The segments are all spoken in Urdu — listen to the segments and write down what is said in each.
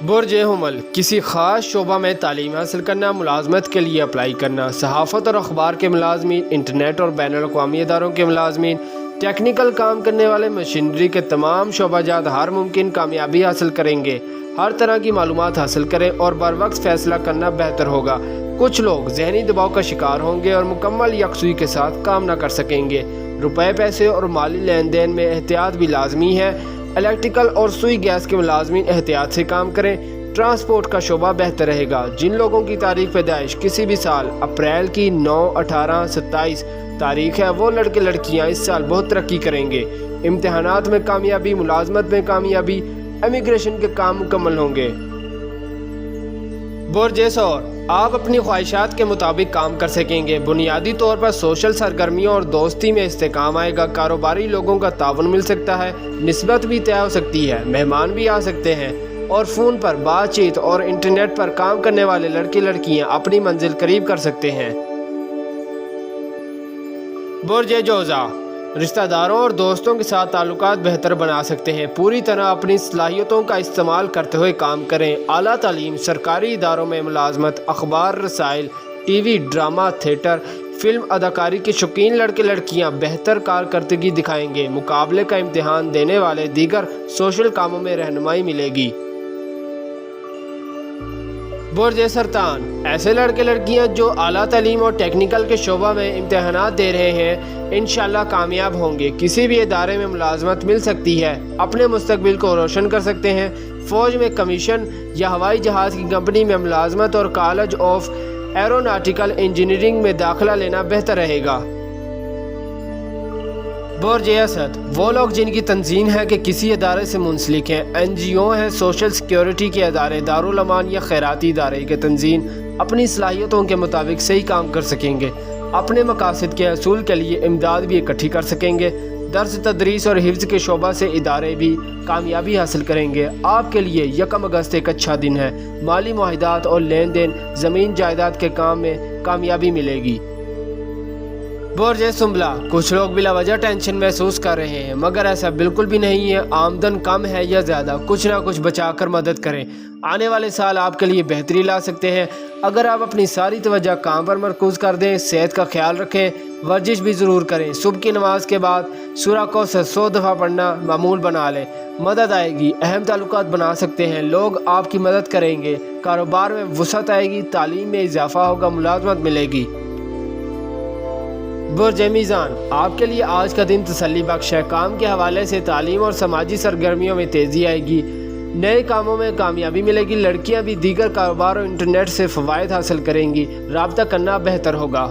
برج حمل، کسی خاص شعبہ میں تعلیم حاصل کرنا، ملازمت کے لیے اپلائی کرنا، صحافت اور اخبار کے ملازمین، انٹرنیٹ اور بین الاقوامی اداروں کے ملازمین، ٹیکنیکل کام کرنے والے، مشینری کے تمام شعبہ جات ہر ممکن کامیابی حاصل کریں گے۔ ہر طرح کی معلومات حاصل کریں اور بروقت فیصلہ کرنا بہتر ہوگا۔ کچھ لوگ ذہنی دباؤ کا شکار ہوں گے اور مکمل یکسوئی کے ساتھ کام نہ کر سکیں گے۔ روپے، پیسے اور مالی لین دین میں احتیاط بھی لازمی ہے۔ الیکٹریکل اور سوئی گیس کے ملازمین احتیاط سے کام کریں۔ ٹرانسپورٹ کا شعبہ بہتر رہے گا۔ جن لوگوں کی تاریخ پیدائش کسی بھی سال اپریل کی 9، 18، 27 تاریخ ہے، وہ لڑکے لڑکیاں اس سال بہت ترقی کریں گے۔ امتحانات میں کامیابی، ملازمت میں کامیابی، امیگریشن کے کام مکمل ہوں گے۔ برج ثور، آپ اپنی خواہشات کے مطابق کام کر سکیں گے۔ بنیادی طور پر سوشل سرگرمیوں اور دوستی میں استحکام آئے گا۔ کاروباری لوگوں کا تعاون مل سکتا ہے، نسبت بھی طے ہو سکتی ہے، مہمان بھی آ سکتے ہیں، اور فون پر بات چیت اور انٹرنیٹ پر کام کرنے والے لڑکے لڑکیاں اپنی منزل قریب کر سکتے ہیں۔ برج جوزا، رشتہ داروں اور دوستوں کے ساتھ تعلقات بہتر بنا سکتے ہیں۔ پوری طرح اپنی صلاحیتوں کا استعمال کرتے ہوئے کام کریں۔ اعلیٰ تعلیم، سرکاری اداروں میں ملازمت، اخبار، رسائل، T V, drama, theatre, film, اداکاری کے شوقین لڑکے لڑکیاں بہتر کارکردگی دکھائیں گے۔ مقابلے کا امتحان دینے والے دیگر سوشل کاموں میں رہنمائی ملے گی۔ برج سرطان، ایسے لڑکے لڑکیاں جو اعلیٰ تعلیم اور ٹیکنیکل کے شعبہ میں امتحانات دے رہے ہیں، انشاءاللہ کامیاب ہوں گے۔ کسی بھی ادارے میں ملازمت مل سکتی ہے، اپنے مستقبل کو روشن کر سکتے ہیں۔ فوج میں کمیشن یا ہوائی جہاز کی کمپنی میں ملازمت اور کالج آف ایروناٹیکل انجینئرنگ میں داخلہ لینا بہتر رہے گا۔ برج اسد، وہ لوگ جن کی تنظیم ہے کہ کسی ادارے سے منسلک ہیں، این جی او ہیں، سوشل سیکیورٹی کے ادارے، دارالامان یا خیراتی ادارے کے تنظیم، اپنی صلاحیتوں کے مطابق صحیح کام کر سکیں گے۔ اپنے مقاصد کے حصول کے لیے امداد بھی اکٹھی کر سکیں گے۔ درس تدریس اور حفظ کے شعبہ سے ادارے بھی کامیابی حاصل کریں گے۔ آپ کے لیے 1 اگست ایک اچھا دن ہے۔ مالی معاہدات اور لین دین، زمین جائیداد کے کام میں کامیابی ملے گی۔ برج سنبلا، کچھ لوگ بلا وجہ ٹینشن محسوس کر رہے ہیں، مگر ایسا بالکل بھی نہیں ہے۔ آمدن کم ہے یا زیادہ، کچھ نہ کچھ بچا کر مدد کریں۔ آنے والے سال آپ کے لیے بہتری لا سکتے ہیں اگر آپ اپنی ساری توجہ کام پر مرکوز کر دیں۔ صحت کا خیال رکھیں، ورزش بھی ضرور کریں۔ صبح کی نماز کے بعد سورہ کوثر 100 دفعہ پڑھنا معمول بنا لیں، مدد آئے گی۔ اہم تعلقات بنا سکتے ہیں، لوگ آپ کی مدد کریں گے۔ کاروبار میں وسعت آئے گی، تعلیم میں اضافہ ہوگا، ملازمت ملے گی۔ برج میزان، آپ کے لیے آج کا دن تسلی بخش ہے۔ کام کے حوالے سے تعلیم اور سماجی سرگرمیوں میں تیزی آئے گی، نئے کاموں میں کامیابی ملے گی۔ لڑکیاں بھی دیگر کاروبار اور انٹرنیٹ سے فوائد حاصل کریں گی، رابطہ کرنا بہتر ہوگا۔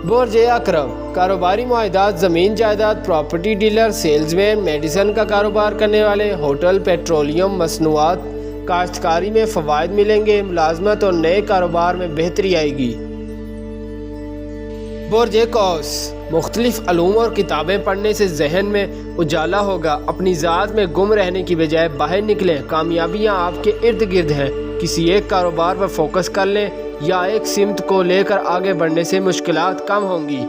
برج عقرب، کاروباری معاہدات، زمین جائیداد، property dealer, sales man, medicine کا کاروبار کرنے والے، ہوٹل، پیٹرولیم، مصنوعات، کاشتکاری میں فوائد ملیں گے۔ ملازمت اور نئے کاروبار میں بہتری آئے گی۔ برج قوس، مختلف علوم اور کتابیں پڑھنے سے ذہن میں اجالا ہوگا۔ اپنی ذات میں گم رہنے کی بجائے باہر نکلیں، کامیابیاں آپ کے ارد گرد ہیں۔ کسی ایک کاروبار پر فوکس کر لیں یا ایک سمت کو لے کر آگے بڑھنے سے مشکلات کم ہوں گی۔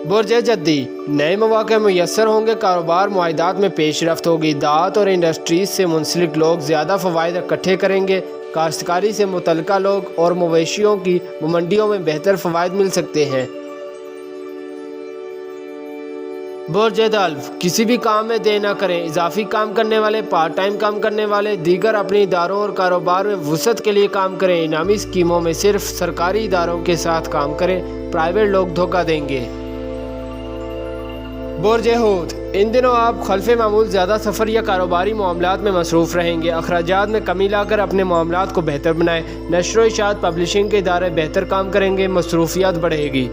برج جدی، نئے مواقع میسر ہوں گے، کاروبار معاہدات میں پیش رفت ہوگی۔ دعوت اور انڈسٹریز سے منسلک لوگ زیادہ فوائد اکٹھے کریں گے۔ کاشتکاری سے متعلقہ لوگ اور مویشیوں کی منڈیوں میں بہتر فوائد مل سکتے ہیں۔ برج دلو، کسی بھی کام میں دیر نہ کریں۔ اضافی کام کرنے والے، پارٹ ٹائم کام کرنے والے، دیگر اپنے اداروں اور کاروبار میں وسعت کے لیے کام کریں۔ انعامی اسکیموں میں صرف سرکاری اداروں کے ساتھ کام کریں، پرائیویٹ لوگ دھوکہ دیں گے۔ برج حوت، ان دنوں آپ خلف معمول زیادہ سفر یا کاروباری معاملات میں مصروف رہیں گے۔ اخراجات میں کمی لا کر اپنے معاملات کو بہتر بنائیں۔ نشر و اشاعت، پبلشنگ کے ادارے بہتر کام کریں گے، مصروفیات بڑھے گی۔